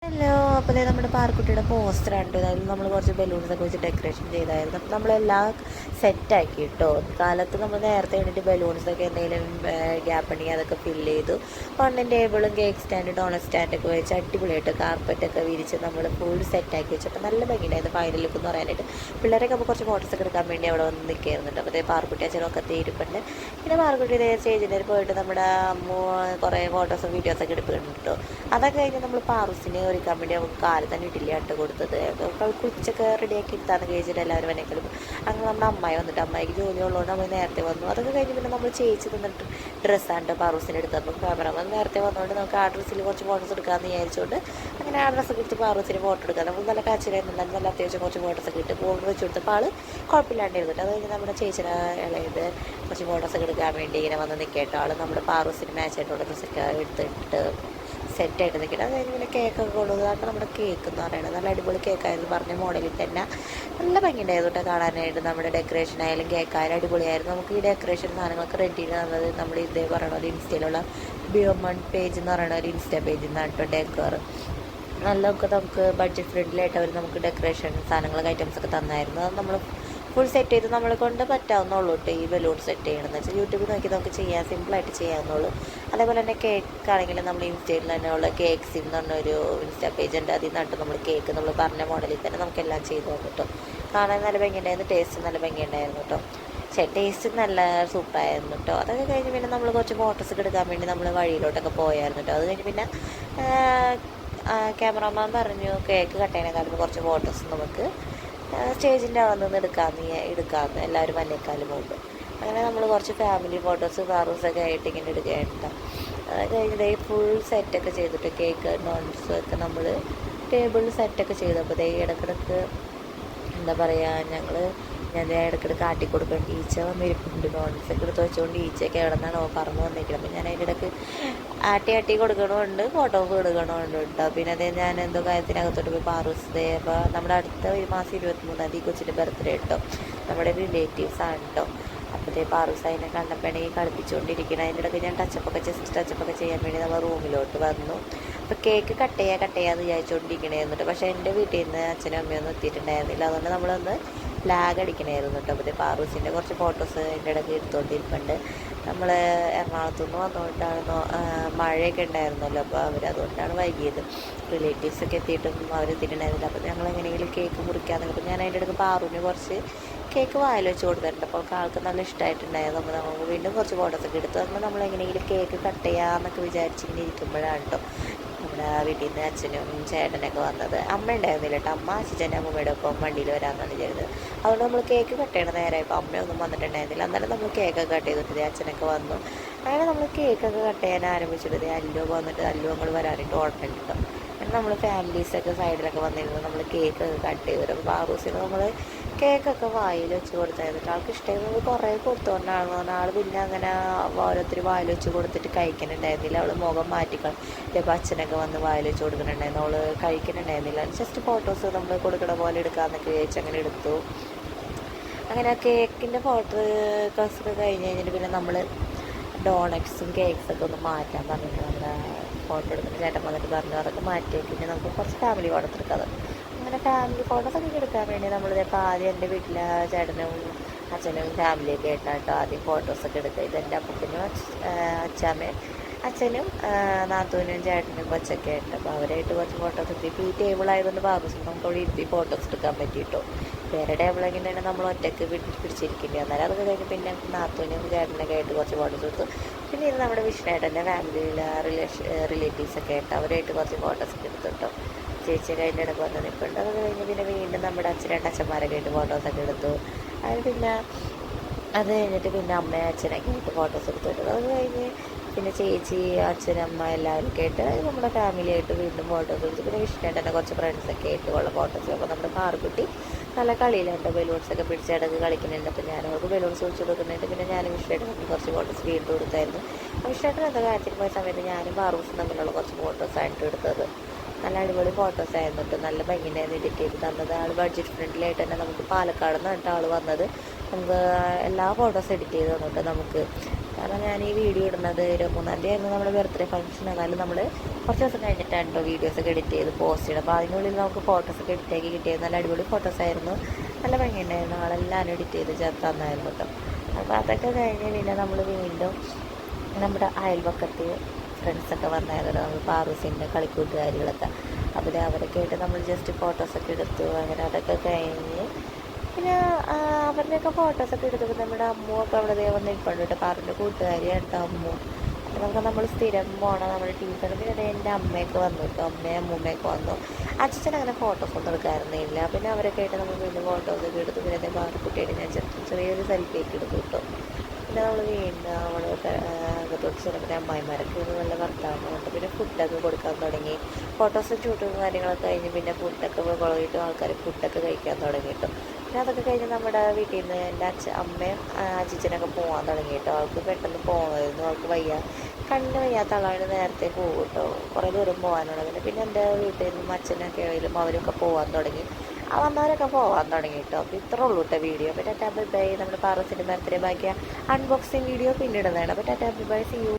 Hello. അപ്പോൾ നമ്മുടെ പാർക്കുട്ടിയുടെ പോസ്റ്ററാണ് കേട്ടോ. അതിൽ നമ്മൾ കുറച്ച് ബലൂൺസൊക്കെ വെച്ച് ഡെക്കറേഷൻ ചെയ്തായിരുന്നു. അപ്പോൾ നമ്മളെല്ലാം സെറ്റാക്കി കേട്ടോ. കാലത്ത് നമ്മൾ നേരത്തെ വേണ്ടിയിട്ട് ബലൂൺസൊക്കെ എന്തെങ്കിലും ഗ്യാപ്പ് ഉണ്ടെങ്കിൽ അതൊക്കെ ഫില്ല് ചെയ്തു. ഓൺലൈൻ ടേബിളും കേക്ക് സ്റ്റാൻഡ് ഡോണറ്റ് സ്റ്റാൻഡൊക്കെ വെച്ച് അടിപൊളിയായിട്ട് കാർപ്പറ്റൊക്കെ വിരിച്ച് നമ്മൾ ഫുൾ സെറ്റാക്കി വെച്ചു. അപ്പോൾ നല്ല ഭംഗിയുണ്ടായിരുന്നു ഫൈനൽ ലുക്ക് എന്ന് പറയാനായിട്ട്. പിള്ളേരൊക്കെ അപ്പോൾ കുറച്ച് ഫോട്ടോസൊക്കെ എടുക്കാൻ വേണ്ടി അവിടെ വന്ന് നിൽക്കായിരുന്നുണ്ട്. അപ്പോൾ പാർക്കുട്ടി അച്ഛനൊക്കെ തീരുപ്പുണ്ട്. പിന്നെ പാർക്കുട്ടി സ്റ്റേജിൽ പോയിട്ട് നമ്മുടെ അമ്മ കുറേ ഫോട്ടോസും വീഡിയോസൊക്കെ എടുക്കുന്നുണ്ട് കേട്ടോ. അതൊക്കെ കഴിഞ്ഞ് നമ്മൾ പാറൂസിനെ ഒരുക്കാൻ വേണ്ടി അവൾക്ക് കാല് തന്നെ ഇട്ടില്ല ഇട്ട് കൊടുത്തത്. അവൾക്ക് ഉച്ചക്ക് റെഡിയാക്കി ഇരുത്താന്ന് കഴിച്ചിട്ട് എല്ലാവരും വന്നേക്കലും അങ്ങനെ നമ്മുടെ അമ്മായി വന്നിട്ട് അമ്മായിക്ക് ജോലി ഉള്ളതുകൊണ്ട് നമ്മൾ നേരത്തെ വന്നു. അതൊക്കെ കഴിഞ്ഞ് പിന്നെ നമ്മൾ ചേച്ചി തന്നിട്ട് ഡ്രസ്സാണ് പാറൂസിനെ എടുത്തപ്പോൾ ക്യാമറമാൻ നേരത്തെ വന്നുകൊണ്ട് നമുക്ക് ആ ഡ്രസ്സിൽ കുറച്ച് ഫോട്ടോസ് എടുക്കാമെന്ന് വിചാരിച്ചുകൊണ്ട് അങ്ങനെ ആ ഡ്രസ്സൊക്കെ എടുത്ത് പാറൂസിന് ഫോട്ടോ എടുക്കാം. നമ്മൾ നല്ല കാച്ചിലായിരുന്നു, നല്ല അത്യാവശ്യം കുറച്ച് ഫോട്ടോസൊക്കെ ഇട്ട് ഫോൺ വെച്ച് കൊടുത്തപ്പോൾ ആൾ കുഴപ്പമില്ലാണ്ടിരുന്നിട്ട് അത് കഴിഞ്ഞ് നമ്മുടെ ചേച്ചിയുടെ ഇളയത് കുറച്ച് ഫോട്ടോസൊക്കെ എടുക്കാൻ വേണ്ടി ഇങ്ങനെ വന്ന് നിൽക്കേട്ടോ. ആൾ നമ്മുടെ പാറൂസിന് മാച്ചായിട്ടുള്ള ഡ്രസ്സൊക്കെ എടുത്തിട്ട് സെറ്റായിട്ട് നിൽക്കണം. അത് കഴിഞ്ഞ് പിന്നെ കേക്കൊക്കെ കൊണ്ടുവന്നതാണ് നമ്മുടെ കേക്ക് എന്ന് പറയുന്നത്. നല്ല അടിപൊളി കേക്കായിരുന്നു, പറഞ്ഞ മോഡലിൽ തന്നെ നല്ല ഭംഗിയുണ്ടായിരുന്നു കേട്ടോ കാണാനായിട്ട്. നമ്മുടെ ഡെക്കറേഷൻ ആയാലും കേക്കായാലും അടിപൊളിയായിരുന്നു. നമുക്ക് ഈ ഡെക്കറേഷൻ സാധനങ്ങളൊക്കെ റെഡി തന്നത് നമ്മൾ ഇതേ പറയണ ഒരു ഇൻസ്റ്റയിലുള്ള ബിയോമൺ പേജ് എന്ന് പറയുന്ന ഒരു ഇൻസ്റ്റാ പേജിൽ നിന്നാണ് കേട്ടോ ഡെക്കർ. നല്ലതൊക്കെ നമുക്ക് ബഡ്ജറ്റ് ഫ്രണ്ട്ലിയായിട്ട് അവർ നമുക്ക് ഡെക്കറേഷൻ സാധനങ്ങളൊക്കെ ഐറ്റംസൊക്കെ തന്നായിരുന്നു. അത് നമ്മൾ ഫുൾ സെറ്റ് ചെയ്ത് നമ്മളെ കൊണ്ട് പറ്റാവുന്നുള്ളൂ കേട്ടോ ഈ ബലൂൺ സെറ്റ് ചെയ്യണമെന്ന് വെച്ചാൽ. യൂട്യൂബിൽ നോക്കി നമുക്ക് ചെയ്യാം, സിമ്പിളായിട്ട് ചെയ്യാവുന്നുള്ളൂ. അതേപോലെ തന്നെ കേക്ക് ആണെങ്കിലും നമ്മൾ ഇൻസ്റ്റയിൽ തന്നെ ഉള്ള കേക്ക്സിൽ എന്ന് പറഞ്ഞൊരു ഇൻസ്റ്റാ പേജ് ഉണ്ട്. അതിൽ നിന്നിട്ട് നമ്മൾ കേക്ക് നമ്മൾ പറഞ്ഞ മോഡലിൽ തന്നെ നമുക്കെല്ലാം ചെയ്ത് നോക്കിട്ടോ. കാണാൻ നല്ല ഭംഗിയുണ്ടായിരുന്നു, ടേസ്റ്റ് നല്ല ഭംഗിയുണ്ടായിരുന്നു കേട്ടോ. ടേസ്റ്റ് നല്ല സൂപ്പറായിരുന്നു കേട്ടോ. അതൊക്കെ കഴിഞ്ഞ് പിന്നെ നമ്മൾ കുറച്ച് ഫോട്ടോസ് എടുക്കാൻ വേണ്ടി നമ്മൾ വഴിയിലോട്ടൊക്കെ പോയായിരുന്നു കേട്ടോ. അത് കഴിഞ്ഞ് പിന്നെ ക്യാമറമാൻ പറഞ്ഞു കേക്ക് കട്ട് ചെയ്യുന്നതിനേക്കാളും കുറച്ച് ഫോട്ടോസ് നമുക്ക് സ്റ്റേജിൻ്റെ അവിടെ നിന്ന് എടുക്കാമെന്ന് എല്ലാവരും വന്നേക്കാളും മുമ്പ്. അങ്ങനെ നമ്മൾ കുറച്ച് ഫാമിലി ഫോട്ടോസ് പാറൂസൊക്കെ ആയിട്ട് ഇങ്ങനെ എടുക്കുകയാണ്. അത് കഴിഞ്ഞ് ഫുൾ സെറ്റൊക്കെ ചെയ്തിട്ട് കേക്ക് നോൺസൊക്കെ നമ്മൾ ടേബിളിൽ സെറ്റൊക്കെ ചെയ്തപ്പോൾ ഇടക്കിടക്ക് എന്താ പറയുക ഞാൻ ഇടയ്ക്കിടയ്ക്ക് കാട്ടി കൊടുക്കേണ്ട ഈച്ച വന്നിരിപ്പുണ്ട്. നോൺസൊക്കെ എടുത്ത് വെച്ചുകൊണ്ട് ഈച്ചയൊക്കെ എവിടെ നിന്നാണോ പറന്ന് വന്നിരിക്കണം. അപ്പം ഞാൻ അതിൻ്റെ ഇടയ്ക്ക് ആട്ടി കൊടുക്കണമുണ്ട്, ഫോട്ടോസ് എടുക്കണമുണ്ട് കേട്ടോ. പിന്നെ അതേ ഞാൻ എന്തോ കാര്യത്തിനകത്തോട്ട് പോയി പാറൂസ് അപ്പോൾ നമ്മുടെ അടുത്ത ഒരു മാസം 23 കൊച്ചിൻ്റെ ബർത്ത്ഡേ കേട്ടോ. നമ്മുടെ റിലേറ്റീവ്സാണ് കേട്ടോ. അപ്പോഴത്തെ പാറൂസ് അതിനെ കണ്ടപ്പോഴാണെങ്കിൽ കളിപ്പിച്ചുകൊണ്ടിരിക്കണം. അതിൻ്റെ ഇടയ്ക്ക് ഞാൻ ജസ്റ്റ് ടച്ചപ്പൊക്കെ ചെയ്യാൻ വേണ്ടി നമ്മൾ റൂമിലോട്ട് വന്നു. അപ്പോൾ കേക്ക് കട്ട് ചെയ്യാമെന്ന് വിചാരിച്ചുകൊണ്ടിരിക്കണായിരുന്നു. പക്ഷേ എൻ്റെ വീട്ടിൽ നിന്ന് അച്ഛനും അമ്മയൊന്നും എത്തിയിട്ടുണ്ടായിരുന്നില്ല. അതുകൊണ്ട് നമ്മളൊന്ന് ലാഗ് അടിക്കണമായിരുന്നു കേട്ടോ. അപ്പോൾ പാറൂസിൻ്റെ കുറച്ച് ഫോട്ടോസ് എൻ്റെ ഇടയ്ക്ക് എടുത്തുകൊണ്ടിരിപ്പുണ്ട്. നമ്മൾ എറണാകുളത്തു നിന്ന് വന്നുകൊണ്ടാണ് മഴയൊക്കെ ഉണ്ടായിരുന്നല്ലോ. അപ്പോൾ അവരതുകൊണ്ടാണ് വൈകിയത്. റിലേറ്റീവ്സൊക്കെ എത്തിയിട്ടും അവരെത്തിയിട്ടുണ്ടായിരുന്നില്ല. അപ്പോൾ ഞങ്ങൾ എങ്ങനെയെങ്കിലും കേക്ക് മുറിക്കാമെന്ന്. അപ്പോൾ ഞാൻ അതിൻ്റെ ഇടയ്ക്ക് പാറൂന് കുറച്ച് കേക്ക് വായിൽ വെച്ച് കൊടുത്തിട്ടുണ്ട്. അപ്പോൾ ആൾക്ക് നല്ല ഇഷ്ടമായിട്ടുണ്ടായിരുന്നു. അപ്പോൾ നമുക്ക് വീണ്ടും കുറച്ച് ഫോട്ടോസൊക്കെ എടുത്തു. അപ്പോൾ നമ്മൾ എങ്ങനെയെങ്കിലും കേക്ക് കട്ട് ചെയ്യാമെന്നൊക്കെ വിചാരിച്ചിങ്ങനെ ഇരിക്കുമ്പോഴാണ് കേട്ടോ നമ്മുടെ വീട്ടിൽ നിന്ന് അച്ഛനും ചേട്ടനൊക്കെ വന്നത്. അമ്മ ഉണ്ടായിരുന്നില്ല കേട്ടോ. അമ്മ അച്ഛൻ്റെ അമ്മൂമ്മയുടെ ഒപ്പം വണ്ടിയിൽ വരാമെന്നാണ് വിചാരിച്ചത്. അതുകൊണ്ട് നമ്മൾ കേക്ക് കട്ട് ചെയ്യണ നേരമായപ്പോൾ അമ്മയൊന്നും വന്നിട്ടുണ്ടായിരുന്നില്ല. എന്നാലും നമ്മൾ കേക്കൊക്കെ കട്ട് ചെയ്തിട്ട് അച്ഛനൊക്കെ വന്നു. അങ്ങനെ നമ്മൾ കേക്കൊക്കെ കട്ട് ചെയ്യാൻ ആരംഭിച്ചിട്ട് അല്ലു വന്നിട്ട് അല്ലു അങ്ങോട്ട് വരാനായിട്ട് ഓർഡർ കേട്ടോ. അങ്ങനെ നമ്മൾ ഫാമിലീസൊക്കെ സൈഡിലൊക്കെ വന്നിരുന്നു നമ്മൾ കേക്കൊക്കെ കട്ട് ചെയ്തിട്ട്. അപ്പോൾ പാറൂസിന് നമ്മൾ കേക്കൊക്കെ വായിൽ വെച്ച് കൊടുത്തായിരുന്നു. ആൾക്ക് ഇഷ്ടമായിരുന്നു. കുറേ കൊടുത്തുകൊണ്ടാണ് ആൾ പിന്നെ അങ്ങനെ ഓരോരുത്തർ വായിൽ വെച്ച് കൊടുത്തിട്ട് കഴിക്കുന്നുണ്ടായിരുന്നില്ല. അവൾ മുഖം മാറ്റിക്കളും. ഇപ്പോൾ അച്ഛനൊക്കെ വന്ന് വായിൽ വെച്ച് കൊടുക്കുന്നുണ്ടായിരുന്നു. അവൾ കഴിക്കുന്നുണ്ടായിരുന്നില്ല. ജസ്റ്റ് ഫോട്ടോസ് നമ്മൾ കൊടുക്കണ പോലെ എടുക്കാമെന്നൊക്കെ വിചാരിച്ച് അങ്ങനെ എടുത്തു. അങ്ങനെ കേക്കിൻ്റെ ഫോട്ടോസൊക്കെ കഴിഞ്ഞിട്ട് പിന്നെ നമ്മൾ ഡോണറ്റ്സും കേക്ക്സൊക്കെ ഒന്ന് മാറ്റാൻ പറഞ്ഞിട്ട് നമ്മുടെ ഫോട്ടോ എടുക്കുന്ന ചേട്ടൻ വന്നിട്ട് പറഞ്ഞു അതൊക്കെ മാറ്റി പിന്നെ നമുക്ക് കുറച്ച് ഫാമിലി ഫോട്ടോസ് എടുക്കാം. അങ്ങനെ ഫാമിലി ഫോട്ടോസൊക്കെ എടുക്കാൻ വേണ്ടി നമ്മളിപ്പോൾ ആദ്യം എൻ്റെ വീട്ടിലെ ചേട്ടനും അച്ഛനും ഫാമിലിയൊക്കെ ആയിട്ടാണ് കേട്ടോ ആദ്യം ഫോട്ടോസൊക്കെ എടുക്കുക. ഇതെൻ്റെ അപ്പനും അച്ഛനും നാത്തൂനും ചേട്ടനും കൊച്ചൊക്കെ ആയിട്ട്. അപ്പോൾ അവരായിട്ട് കുറച്ച് ഫോട്ടോസ് എടുത്തു. ഇപ്പോൾ ഈ ടേബിളായതുകൊണ്ട് പാകസം നമുക്ക് അവിടെ ഇരുത്തി ഫോട്ടോസ് എടുക്കാൻ പറ്റിയിട്ടോ. വേറെ ടേബിൾ എങ്ങനെയാണ് നമ്മൾ ഒറ്റയ്ക്ക് പിടിച്ചിരിക്കേണ്ടി. അന്നേരം അതൊക്കെ കഴിഞ്ഞ് പിന്നെ നാത്തൂനും ചേട്ടനൊക്കെ ആയിട്ട് കുറച്ച് ഫോട്ടോസ് എടുത്തു. പിന്നെ ഇത് നമ്മുടെ വിഷ്ണുവേട്ടൻ്റെ ഫാമിലിയിലെ റിലേറ്റീവ്സൊക്കെ ആയിട്ട് അവരായിട്ട് കുറച്ച് ഫോട്ടോസൊക്കെ എടുത്തു കേട്ടോ. ചേച്ചിയൊക്കെ അതിൻ്റെ ഇടയ്ക്ക് വന്ന് നിൽക്കുന്നുണ്ട്. അതൊക്കെ കഴിഞ്ഞ് പിന്നെ വീണ്ടും നമ്മുടെ അച്ഛന്മാരൊക്കെ ആയിട്ട് ഫോട്ടോസൊക്കെ എടുത്തു. അത് കഴിഞ്ഞിട്ട് പിന്നെ അമ്മയും അച്ഛനൊക്കെ ആയിട്ട് ഫോട്ടോസ് എടുത്തിട്ട് അത് കഴിഞ്ഞ് പിന്നെ ചേച്ചി അച്ഛനമ്മ എല്ലാവരും ഒക്കെ ആയിട്ട് നമ്മുടെ ഫാമിലി ആയിട്ട് വീണ്ടും ഫോട്ടോസ് എടുത്തു. പിന്നെ വിഷ്ണുവേട്ടൻ്റെ കുറച്ച് ഫ്രണ്ട്സൊക്കെ ആയിട്ട് ഉള്ള ഫോട്ടോസ്. അപ്പോൾ നമ്മുടെ പാറുകുട്ടി നല്ല കളിയിലുണ്ട്, ബലൂൺസൊക്കെ പിടിച്ചിടക്ക് കളിക്കുന്നുണ്ട്. അപ്പോൾ ഞാനവർക്ക് ബലൂൺസ് വെച്ച് കൊടുക്കുന്നുണ്ട്. പിന്നെ ഞാൻ വിഷ്ണുവേട്ടനൊക്കെ കുറച്ച് ഫോട്ടോസ് വീണ്ടും എടുത്തായിരുന്നു. വിഷ്ണുവേട്ടൻ എന്താ കാര്യത്തിന് പോയ സമയത്ത് ഞാനും പാറൂസും തമ്മിലുള്ള കുറച്ച് ഫോട്ടോസായിട്ട് എടുത്തത്. നല്ല അടിപൊളി ഫോട്ടോസായിരുന്നു കേട്ടോ. നല്ല ഭംഗിയായിരുന്നു എഡിറ്റ് ചെയ്ത് തന്നത്. ആൾ ബഡ്ജറ്റ് ഫ്രണ്ട്ലിയായിട്ട് തന്നെ നമുക്ക് പാലക്കാട് നിന്നിട്ട് ആൾ വന്നത് നമുക്ക് എല്ലാ ഫോട്ടോസ് എഡിറ്റ് ചെയ്ത് തന്നിട്ട് നമുക്ക്. കാരണം ഞാൻ ഈ വീഡിയോ ഇടുന്നത് 23 ആയിരുന്നു നമ്മുടെ ബർത്ത്ഡേ ഫംഗ്ഷൻ. എന്നാലും നമ്മൾ കുറച്ച് ദിവസം കഴിഞ്ഞിട്ടാണ് കേട്ടോ വീഡിയോസൊക്കെ എഡിറ്റ് ചെയ്ത് പോസ്റ്റ് ചെയ്യണം. അപ്പോൾ അതിനുള്ളിൽ നമുക്ക് ഫോട്ടോസൊക്കെ എഡിറ്റാക്കി കിട്ടിയത് നല്ല അടിപൊളി ഫോട്ടോസായിരുന്നു. നല്ല ഭംഗിയുണ്ടായിരുന്നു. ആളെല്ലാവരും എഡിറ്റ് ചെയ്ത് തന്നായിരുന്നു കേട്ടോ. അപ്പോൾ അതൊക്കെ കഴിഞ്ഞ് പിന്നെ നമ്മൾ വീണ്ടും നമ്മുടെ അയൽവക്കത്ത് ഫ്രണ്ട്സൊക്കെ വന്നായിരുന്നു. നമ്മൾ പാറൂസിൻ്റെ കളിക്കൂട്ടുകാരികളൊക്കെ. അപ്പോൾ അവരൊക്കെ ആയിട്ട് നമ്മൾ ജസ്റ്റ് ഫോട്ടോസൊക്കെ എടുത്തു. അങ്ങനെ അതൊക്കെ കഴിഞ്ഞ് പിന്നെ അവരുടെയൊക്കെ ഫോട്ടോസൊക്കെ എടുത്തപ്പോൾ നമ്മുടെ അമ്മുവൊക്കെ അവിടെ വന്ന് ഇരിപ്പുണ്ട് കേട്ടോ. പാറുവിൻ്റെ കൂട്ടുകാരിയാണ് കേട്ടോ അമ്മു. നമുക്ക് നമ്മൾ സ്ഥിരം പോകണം നമ്മുടെ ടീച്ചർ. പിന്നെ എൻ്റെ അമ്മയൊക്കെ വന്നു കേട്ടോ. അമ്മയും അമ്മൂമ്മയൊക്കെ വന്നു. അച്ഛൻ അങ്ങനെ ഫോട്ടോസൊന്നും എടുക്കാറുന്നില്ല. പിന്നെ അവരൊക്കെ ആയിട്ട് നമ്മൾ വീണ്ടും ഫോട്ടോസൊക്കെ എടുത്തു. പിന്നെ അതേ പാറക്കുട്ടിയായിട്ട് ഞാൻ ചെറിയൊരു സെൽഫിയൊക്കെ എടുത്തു കേട്ടോ. പിന്നെ നമ്മൾ വീണ്ടും അവളൊക്കെ അകത്തോട്ട് ചെല്ലുമ്പോൾ അമ്മായിമാരൊക്കെ നല്ല വർത്താനമുണ്ട്. പിന്നെ ഫുഡൊക്കെ കൊടുക്കാൻ തുടങ്ങി. ഫോട്ടോസും ഷൂട്ടും കാര്യങ്ങളൊക്കെ കഴിഞ്ഞ് പിന്നെ ഫുഡൊക്കെ കൊളയിട്ട് ആൾക്കാർ ഫുഡൊക്കെ കഴിക്കാൻ തുടങ്ങി കേട്ടോ. പിന്നെ അതൊക്കെ കഴിഞ്ഞ് നമ്മുടെ വീട്ടിൽ നിന്ന് എൻ്റെ അമ്മയും അച്ഛനൊക്കെ പോകാൻ തുടങ്ങി കേട്ടോ. അവൾക്ക് പെട്ടെന്ന് പോകണമായിരുന്നു. അവൾക്ക് കണ്ണ് വയ്യാത്ത ആളാണ്. നേരത്തെ പോകും കേട്ടോ. കുറേ ദൂരം പോകാനുള്ളത്. പിന്നെ എൻ്റെ വീട്ടിൽ നിന്നും അച്ഛനൊക്കെ ആയാലും അവരൊക്കെ പോകാൻ തുടങ്ങി. വന്നവരൊക്കെ പോകാൻ തുടങ്ങി കേട്ടോ. അപ്പോൾ ഇത്രേ ഉള്ളൂ കേട്ടോ വീഡിയോ. അപ്പോൾ ടാറ്റാ ബൈ ബൈ. നമ്മുടെ പാറസിൻ്റെ ബർത്ത്ഡേ ബാക്കിയ അൺബോക്സിങ് വീഡിയോ പിന്നിടുന്നതാണ്. അപ്പോൾ tata bye bye. See U.